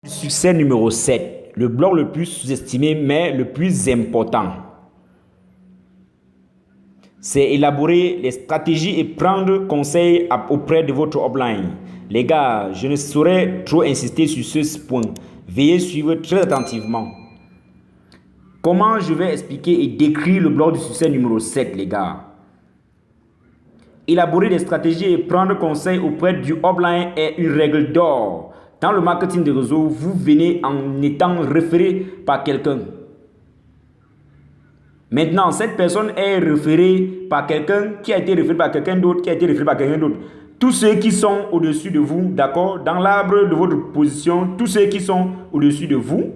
Succès numéro 7, le bloc le plus sous-estimé mais le plus important. C'est élaborer les stratégies et prendre conseil auprès de votre upline. Les gars, je ne saurais trop insister sur ce point. Veuillez suivre très attentivement. Comment je vais expliquer et décrire le bloc du succès numéro 7, les gars? Élaborer des stratégies et prendre conseil auprès du upline est une règle d'or. Dans le marketing de réseau, vous venez en étant référé par quelqu'un. Maintenant, cette personne est référée par quelqu'un qui a été référé par quelqu'un d'autre, qui a été référé par quelqu'un d'autre. Tous ceux qui sont au-dessus de vous, d'accord, dans l'arbre de votre position, tous ceux qui sont au-dessus de vous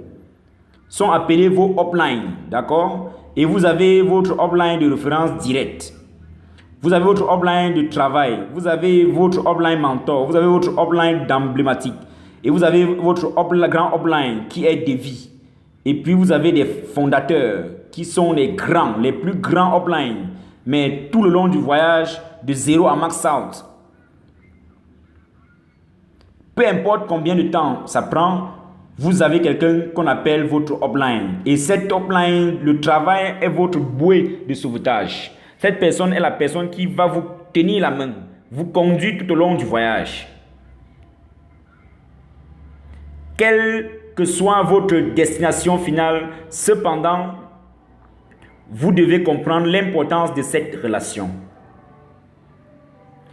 sont appelés vos uplines, d'accord? Et vous avez votre upline de référence directe. Vous avez votre upline de travail, vous avez votre upline mentor, vous avez votre upline d'emblématique. Et vous avez votre grand upline qui est de vie. Et puis vous avez des fondateurs qui sont les grands, les plus grands uplines. Mais tout le long du voyage, de 0 à max out. Peu importe combien de temps ça prend, vous avez quelqu'un qu'on appelle votre upline. Et cette upline, le travail est votre bouée de sauvetage. Cette personne est la personne qui va vous tenir la main, vous conduire tout au long du voyage. Quelle que soit votre destination finale, cependant, vous devez comprendre l'importance de cette relation.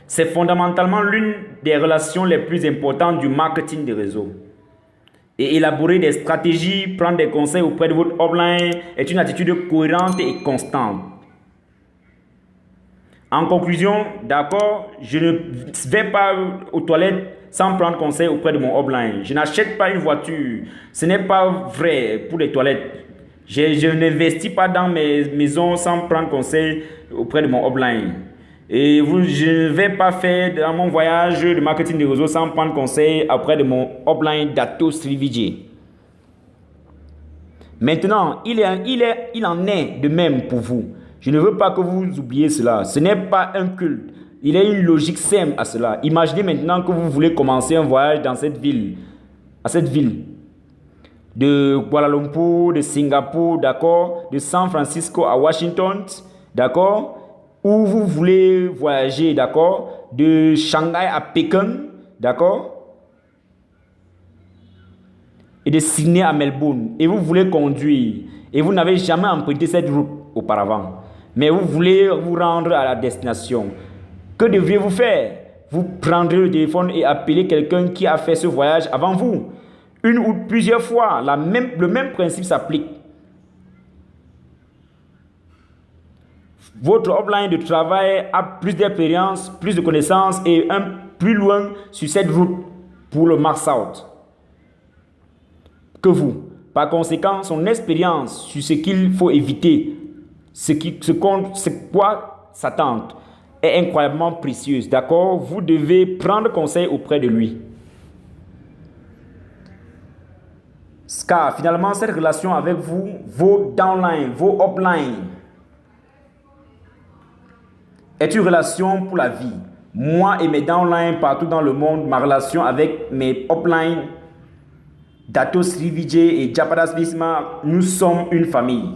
C'est fondamentalement l'une des relations les plus importantes du marketing de réseau. Et élaborer des stratégies, prendre des conseils auprès de votre upline est une attitude cohérente et constante. En conclusion, d'accord, je ne vais pas aux toilettes sans prendre conseil auprès de mon upline. Je n'achète pas une voiture. Ce n'est pas vrai pour les toilettes. Je n'investis pas dans mes maisons sans prendre conseil auprès de mon upline. Et je ne vais pas faire dans mon voyage de marketing de réseau sans prendre conseil auprès de mon upline Dato Srivijay. Maintenant, il en est de même pour vous. Je ne veux pas que vous oubliez cela. Ce n'est pas un culte. Il y a une logique simple à cela. Imaginez maintenant que vous voulez commencer un voyage dans cette ville, de Kuala Lumpur, de Singapour, d'accord, de San Francisco à Washington, d'accord, ou vous voulez voyager, d'accord, de Shanghai à Pékin, d'accord, et de Sydney à Melbourne, et vous voulez conduire, et vous n'avez jamais emprunté cette route auparavant, mais vous voulez vous rendre à la destination. Que devriez-vous faire? Vous prendrez le téléphone et appeler quelqu'un qui a fait ce voyage avant vous. Une ou plusieurs fois, le même principe s'applique. Votre upline de travail a plus d'expérience, plus de connaissances et plus loin sur cette route pour le max out que vous. Par conséquent, son expérience sur ce qu'il faut éviter, quoi s'attendre, est incroyablement précieuse, d'accord? Vous devez prendre conseil auprès de lui. Car finalement, cette relation avec vous, vos downlines, vos uplines, est une relation pour la vie. Moi et mes downlines partout dans le monde, ma relation avec mes uplines, Dato Srivijay et Japadas Bismarck, nous sommes une famille.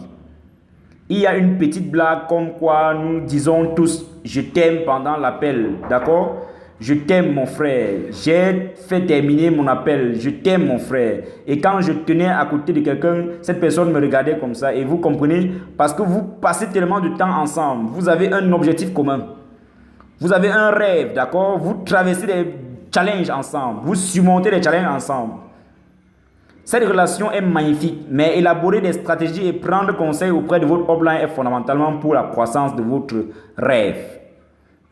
Il y a une petite blague comme quoi nous disons tous « je t'aime » pendant l'appel, d'accord? Je t'aime mon frère. J'ai fait terminer mon appel. Je t'aime mon frère. Et quand je tenais à côté de quelqu'un, cette personne me regardait comme ça. Et vous comprenez? Parce que vous passez tellement de temps ensemble. Vous avez un objectif commun. Vous avez un rêve, d'accord? Vous traversez des challenges ensemble. Vous surmontez des challenges ensemble. Cette relation est magnifique, mais élaborer des stratégies et prendre conseil auprès de votre upline est fondamentalement pour la croissance de votre rêve.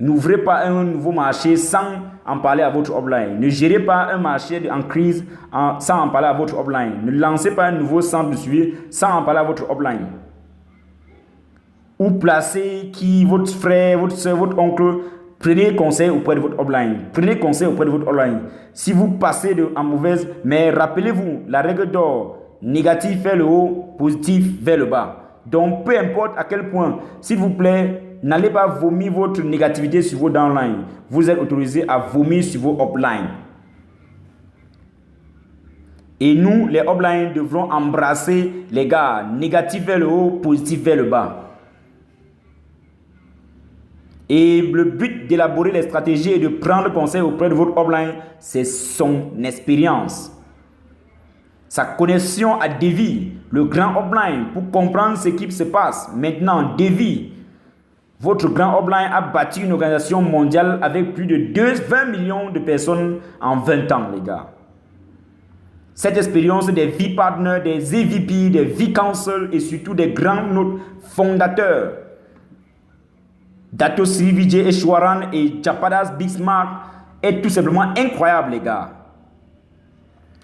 N'ouvrez pas un nouveau marché sans en parler à votre upline. Ne gérez pas un marché en crise sans en parler à votre upline. Ne lancez pas un nouveau centre de suivi sans en parler à votre upline. Ou placez votre frère, votre soeur, votre oncle. Prenez conseil auprès de votre upline. Prenez conseil auprès de votre upline. Si vous passez en mauvaise, mais rappelez-vous, la règle d'or, négatif vers le haut, positif vers le bas. Donc, peu importe à quel point, s'il vous plaît, n'allez pas vomir votre négativité sur vos downlines. Vous êtes autorisé à vomir sur vos uplines. Et nous, les uplines, devrons embrasser les gars, négatif vers le haut, positif vers le bas. Et le but d'élaborer les stratégies et de prendre conseil auprès de votre upline, c'est son expérience. Sa connexion à Davy, le grand upline, pour comprendre ce qui se passe. Maintenant, Davy, votre grand upline a bâti une organisation mondiale avec plus de 20 millions de personnes en 20 ans, les gars. Cette expérience des V-Partners, des EVP, des V-Council et surtout des grands fondateurs, Dato Sri Vijay Eswaran et Japadas Bismarck, est tout simplement incroyable, les gars.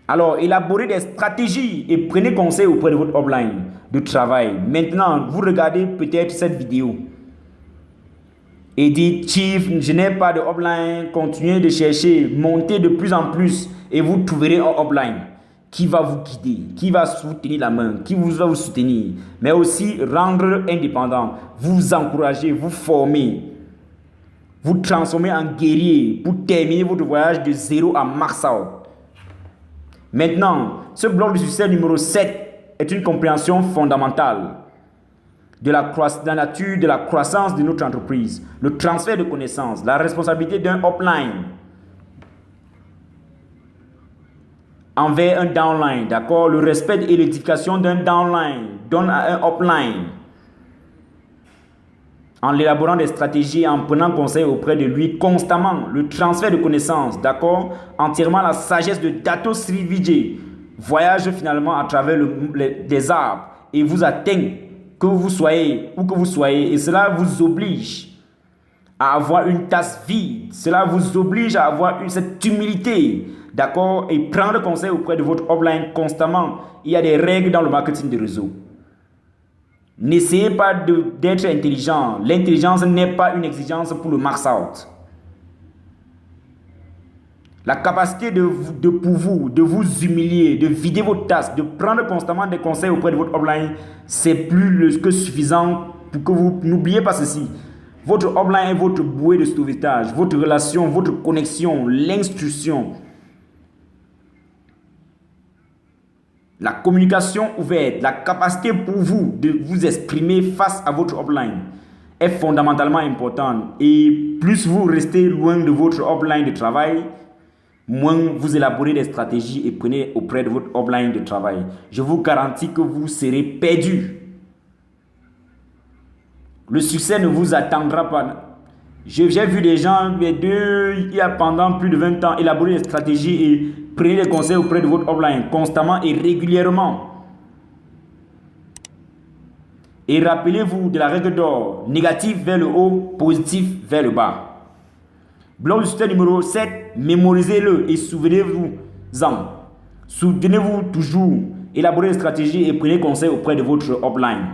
Alors, élaborez des stratégies et prenez conseil auprès de votre upline de travail. Maintenant, vous regardez peut-être cette vidéo et dites, Chief, je n'ai pas de upline, continuez de chercher, montez de plus en plus et vous trouverez un upline qui va vous guider, qui va vous tenir la main, qui va vous soutenir, mais aussi rendre indépendant, vous encourager, vous former, vous transformer en guerrier pour terminer votre voyage de 0 à max out. Maintenant, ce bloc de succès numéro 7 est une compréhension fondamentale de la nature de la croissance de notre entreprise, le transfert de connaissances, la responsabilité d'un upline envers un downline, d'accord? Le respect et l'édification d'un downline donne à un upline en élaborant des stratégies, en prenant conseil auprès de lui constamment, le transfert de connaissances, d'accord? Entièrement la sagesse de Dato Sri Vijay voyage finalement à travers des arbres et vous atteint que vous soyez où que vous soyez, et cela vous oblige à avoir une tasse vide, cela vous oblige à avoir cette humilité, d'accord, et prendre conseil auprès de votre upline constamment. Il y a des règles dans le marketing de réseau. N'essayez pas d'être intelligent. L'intelligence n'est pas une exigence pour le max out. La capacité de vous humilier, de vider votre tasse, de prendre constamment des conseils auprès de votre upline, c'est plus que suffisant pour que vous n'oubliez pas ceci. Votre upline est votre bouée de sauvetage, votre relation, votre connexion, l'instruction. La communication ouverte, la capacité pour vous de vous exprimer face à votre upline est fondamentalement importante. Et plus vous restez loin de votre upline de travail, moins vous élaborez des stratégies et prenez auprès de votre upline de travail. Je vous garantis que vous serez perdu. Le succès ne vous attendra pas. J'ai vu des gens, il y a pendant plus de 20 ans, élaborer des stratégies et prenez des conseils auprès de votre upline constamment et régulièrement. Et rappelez-vous de la règle d'or, négatif vers le haut, positif vers le bas. Bloc de succès numéro 7, mémorisez-le et souvenez-vous-en. Souvenez-vous toujours, élaborez des stratégies et prenez conseil auprès de votre upline.